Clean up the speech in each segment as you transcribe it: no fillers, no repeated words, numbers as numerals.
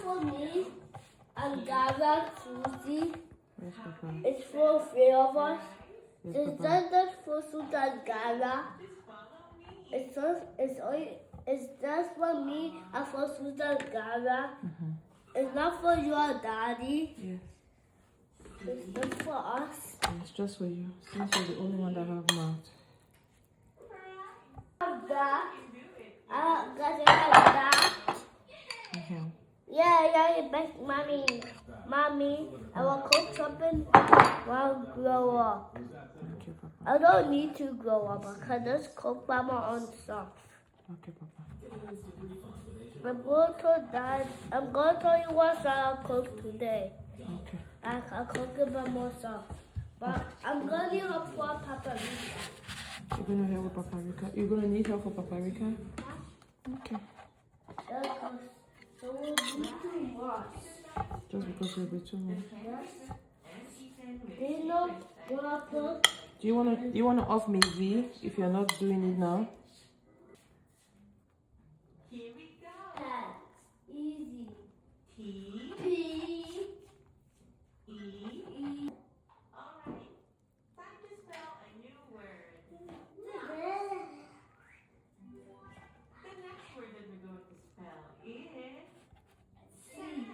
For me and Gaga, Susie. Yes, Papa. It's for three of us. Yes, It's Papa. just for Susie and Gaga. It's just for me and for Susie and Gaga. It's not for your daddy. Yes. It's just for us. It's just for you, since you're the only one that have mouth. That. That. Yeah, but mommy, I will cook something while grow up. Okay, Papa. I don't need to grow up. I can just cook by my own stuff. Okay, Papa. I'm going to tell you what I'll cook today. Okay. I'll cook it by myself. But I'm going to help for paprika. You're gonna help with paprika. You're gonna need help for paprika. Okay. So we'll do too much. Just because you'll be too much. Yes. Do you know what I put? Do you wanna off me V if you're not doing it now? Here we go. That's easy. T, P. E. All right. Time to spell a new word. The next word that we're going to spell is sand.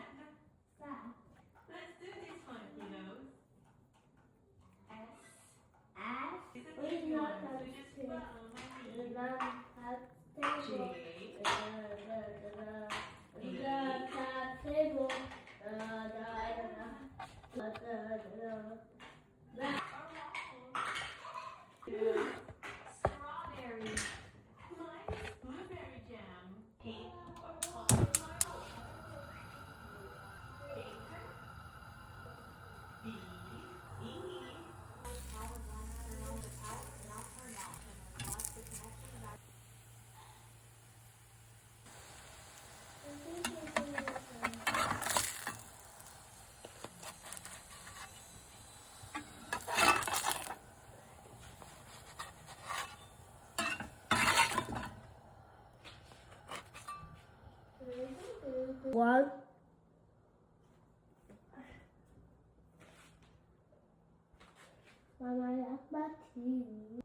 Let's do this one, kiddos. S. Is a tricky one, so just follow my lead. Strawberry. Mine is blueberry jam. Pink or purple. Baker. B. E. One. Mama, that's my TV.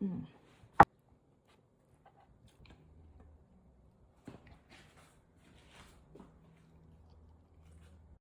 Mm.